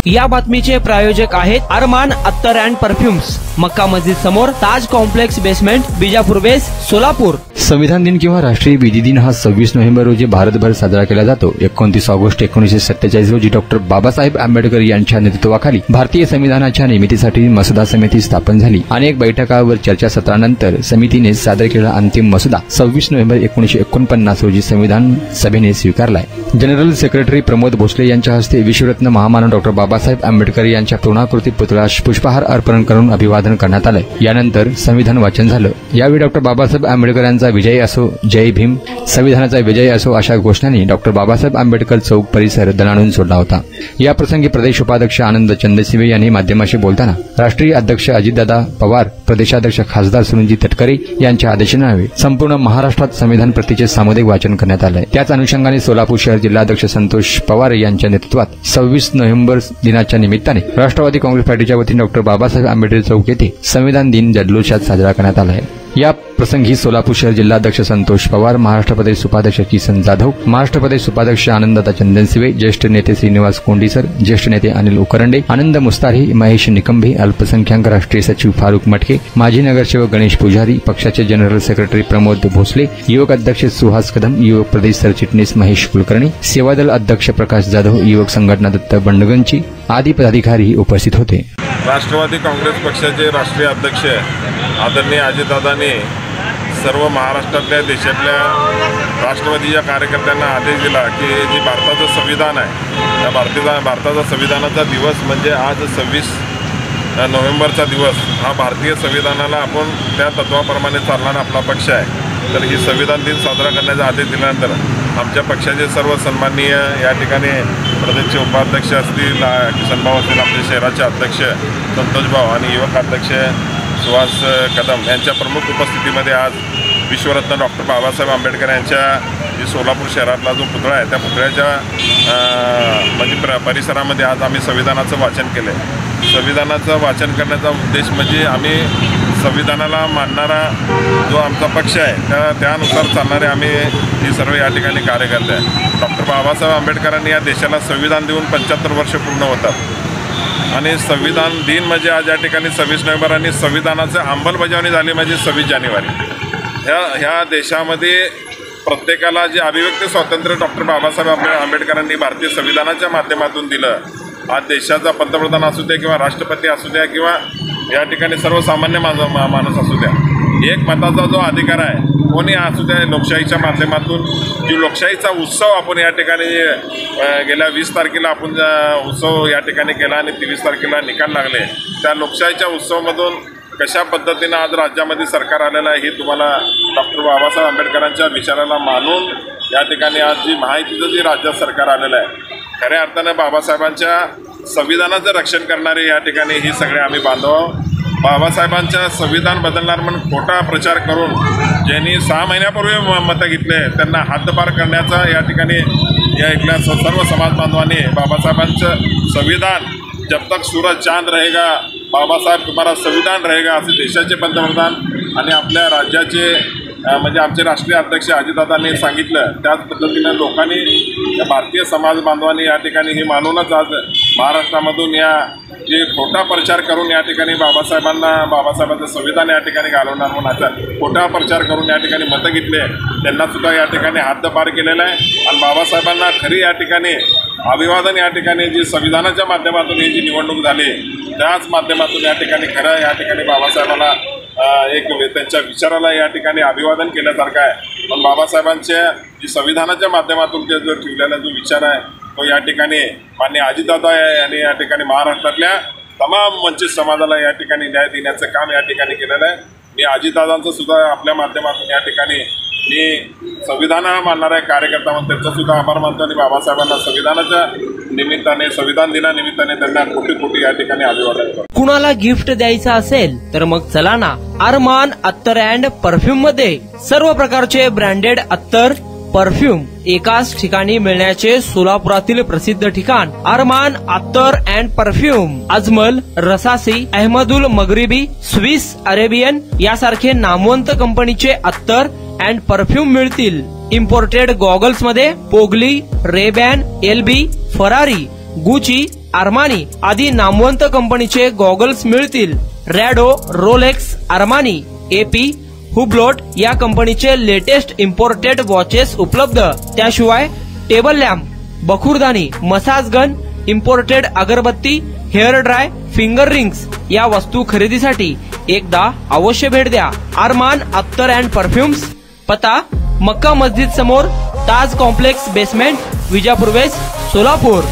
या बातमीचे प्रायोजक आहेत अरमान अत्तर अँड परफ्युम्स, मक्का मस्जिद समोर, ताज कॉम्प्लेक्स बेसमेंट, बिजापूर बेस, सोलापूर। संविधान दिन किंवा राष्ट्रीय विधी दिन हा 26 नोव्हेंबर रोजी भारतभर साजरा केला जातो। 29 ऑगस्ट 1947 रोजी डॉक्टर बाबासाहेब आंबेडकर यांच्या नेतृत्वाखाली भारतीय संविधानाच्या निर्मितीसाठी मसुदा समिती स्थापन झाली। अनेक बैठकांवर चर्चासत्रानंतर समितीने सादर केलेला अंतिम मसुदा 26 नोव्हेंबर 1949 रोजी संविधान सभेने स्वीकारलाय। जनरल सेक्रेटरी प्रमोद भोसले यांच्या हस्ते विश्वरत्न महामानव डॉक्टर बाबासाहेब आंबेडकर यांच्या पूर्णाकृती पुतळ्यास पुष्पहार अर्पण करून अभिवादन करण्यात आलं। यानंतर संविधान वाचन झालं। यावेळी डॉक्टर बाबासाहेब आंबेडकर यांचा विजय असो, जय भीम, संविधानाचा विजय असो अशा घोषणांनी डॉक्टर बाबासाहेब आंबेडकर चौक परिसर दणाणून सोडला होता। या प्रसंगी प्रदेश उपाध्यक्ष आनंद चंदसिवे यांनी माध्यमांशी बोलताना राष्ट्रीय अध्यक्ष अजितदादा पवार, प्रदेशाध्यक्ष खासदार सुनीलजी तटकरे यांच्या आदेशाने संपूर्ण महाराष्ट्रात संविधान प्रतीचे सामुदायिक वाचन करण्यात आले। त्याच अनुषंगाने सोलापूर शहर जिल्हाध्यक्ष संतोष पवार यांच्या नेतृत्वात 26 नोव्हेंबर दिनाच्या निमित्ताने राष्ट्रवादी काँग्रेस पार्टीच्या वतीने डॉक्टर बाबासाहेब आंबेडकर चौक येथे संविधान दिन जल्लोषात साजरा करण्यात आला आहे। या प्रसंगी सोलापूर शहर जिल्हाध्यक्ष संतोष पवार, महाराष्ट्र प्रदेश उपाध्यक्ष किसन जाधव, महाराष्ट्र प्रदेश उपाध्यक्ष आनंददादा चंदनसिवे, ज्येष्ठ नेते श्रीनिवास कोंडीसर, ज्येष्ठ नेते अनिल उकरंडे, आनंद मुस्तारी, महेश निकंभे, अल्पसंख्याक राष्ट्रीय सचिव फारुख मटके, माजी नगरसेवक गणेश पुजारी, पक्षाचे जनरल सेक्रेटरी प्रमोद भोसले, युवक अध्यक्ष सुहास कदम, युवक प्रदेश सरचिटणीस महेश कुलकर्णी, सेवादल अध्यक्ष प्रकाश जाधव, युवक संघटना दत्त बंडगंची आदी पदाधिकारी उपस्थित होते। राष्ट्रवादी काँग्रेस पक्षाचे राष्ट्रीय अध्यक्ष आदरणीय अजितदादांनी सर्व महाराष्ट्रातल्या देशातल्या राष्ट्रवादीच्या कार्यकर्त्यांना आदेश दिला की जे भारताचं संविधान आहे त्या भारताचा संविधानाचा दिवस म्हणजे आज 26 नोव्हेंबरचा दिवस हा भारतीय संविधानाला आपण त्या तत्वाप्रमाणे चालणारा आपला पक्ष आहे। तर ही संविधान दिन साजरा करण्याचा आदेश दिल्यानंतर आमच्या पक्षाचे सर्व सन्माननीय या ठिकाणी प्रदेशचे उपाध्यक्ष असतील, किसनभाऊ असतील, आपले शहराचे अध्यक्ष संतोषभाऊ आणि युवक अध्यक्ष सुहास कदम यांच्या प्रमुख उपस्थितीमध्ये आज विश्वरत्न डॉक्टर बाबासाहेब आंबेडकर यांच्या जे सोलापूर शहरातला जो पुतळा आहे त्या पुतळ्याच्या म्हणजे परिसरामध्ये आज आम्ही संविधानाचं वाचन केलं आहे। संविधानाचं वाचन करण्याचा उद्देश म्हणजे आम्ही संविधानाला मानणारा जो आमचा पक्ष आहे त्यानुसार चालणारे आम्ही ही सर्व या ठिकाणी कार्यकर्ते आहे। डॉक्टर बाबासाहेब आंबेडकरांनी या देशाला संविधान देऊन 75 वर्ष पूर्ण होतात आणि संविधान दिन म्हणजे आज या ठिकाणी 26 नोव्हेंबर आणि संविधानाचं अंमलबजावणी झाली म्हणजे 26 जानेवारी। ह्या देशामध्ये प्रत्येकाला जे अभिव्यक्ती स्वातंत्र्य डॉक्टर बाबासाहेब आंबेडकरांनी भारतीय संविधानाच्या माध्यमातून दिलं, आज देशाचा पंतप्रधान असू द्या किंवा राष्ट्रपती असू द्या किंवा या ठिकाणी सर्वसामान्य माणूस असू द्या, एक मताचा जो अधिकार आहे कोणी असू द्या, लोकशाहीच्या माध्यमातून जी लोकशाहीचा उत्सव आपण या ठिकाणी गेल्या 20 तारखेला आपण उत्सव या ठिकाणी केला आणि 23 तारखेला निकाल लागले। त्या लोकशाहीच्या उत्सवामधून कशा पद्धतीनं आज राज्यामध्ये सरकार आलेलं आहे हे तुम्हाला डॉक्टर बाबासाहेब आंबेडकरांच्या विचाराला मानून या ठिकाणी आज जी माहितीचं जे राज्यात सरकार आलेलं आहे खऱ्या अर्थानं बाबासाहेबांच्या संविधानाचं रक्षण करणारे या ठिकाणी ही सगळे आम्ही बांधव बाबासाहेबांच्या संविधान बदलणार म्हणून खोटा प्रचार करून ज्यांनी 6 महिन्यापूर्वी मतं घेतले त्यांना हद्दपार करण्याचा या ठिकाणी या इथल्या सर्व समाज बांधवांनी बाबासाहेबांचं संविधान जब तक सूरज चांद रहेगा बाबासाहेब तुम्हारा संविधान रहेगा असे देशाचे पंतप्रधान आणि आपल्या राज्याचे म्हणजे आमचे राष्ट्रीय अध्यक्ष अजितदादांनी सांगितलं। त्याच पद्धतीनं लोकांनी भारतीय समाज बांधवांनी या ठिकाणी हे मानूनच आज महाराष्ट्रामधून या जे खोटा प्रचार करून या ठिकाणी बाबासाहेबांचं संविधान या ठिकाणी घालवणार म्हणून असा खोटा प्रचार करून या ठिकाणी मतं घेतले त्यांनासुद्धा या ठिकाणी हद्दपार केलेलं आहे आणि बाबासाहेबांना खरी या ठिकाणी अभिवादन या ठिकाणी जी संविधानाच्या माध्यमातून ही जी निवडणूक झाली त्याच माध्यमातून या ठिकाणी खरं या ठिकाणी बाबासाहेबांना एक त्यांच्या विचाराला या ठिकाणी अभिवादन केल्यासारखं आहे। पण बाबासाहेबांच्या जी संविधानाच्या माध्यमातून जो ठेवलेला जो विचार आहे तो या ठिकाणी माननीय अजितदादा यांनी या ठिकाणी महाराष्ट्रातल्या तमाम वंचित समाजाला या ठिकाणी न्याय देण्याचं काम या ठिकाणी केलेलं आहे। मी अजितदादांचं सुद्धा आपल्या माध्यमातून या ठिकाणी मी संविधान मानणारा कार्यकर्ता म्हणून त्यांचा सुद्धा आभार मानतो आणि बाबासाहेबांना संविधानाच्या निमित्ताने संविधान दिनानिमित्ताने त्यांना कोटी कोटी या ठिकाणी अभिवादन करतो। कुणाला गिफ्ट द्यायचं असेल तर मग चला ना अरमान अत्तर अँड परफ्यूम मध्ये सर्व प्रकारचे ब्रँडेड अत्तर परफ्यूम एकाच ठिकाणी मिळण्याचे सोलापुरातील प्रसिद्ध ठिकाण अरमान अत्तर and perfume. Ajmal, Rasasi, Ahmedul Maghribi, Swiss Arabian यासारखे नामवंत कंपनीचे अत्तर अँड परफ्यूम मिळतील। इम्पोर्टेड गॉगल्स मध्ये पोगली, RayBan, LB, Ferrari, Gucci Armani आदी नामवंत कंपनीचे गॉगल्स मिळतील. रॅडो, रोलेक्स, आर्मानी, एपी, हुब्लोट या कंपनीचे लेटेस्ट इम्पोर्टेड वॉचेस उपलब्ध. त्याशिवाय टेबल लॅम्प, बखुरदानी, मसाज गन, इम्पोर्टेड अगरबत्ती, हेअर ड्राय, फिंगर रिंग्स या वस्तू खरेदीसाठी एकदा अवश्य भेट द्या. अरमान अत्तर अँड परफ्युम्स, पता मक्का मस्जिद समोर, Taj complex basement, Vijapur west, Solapur.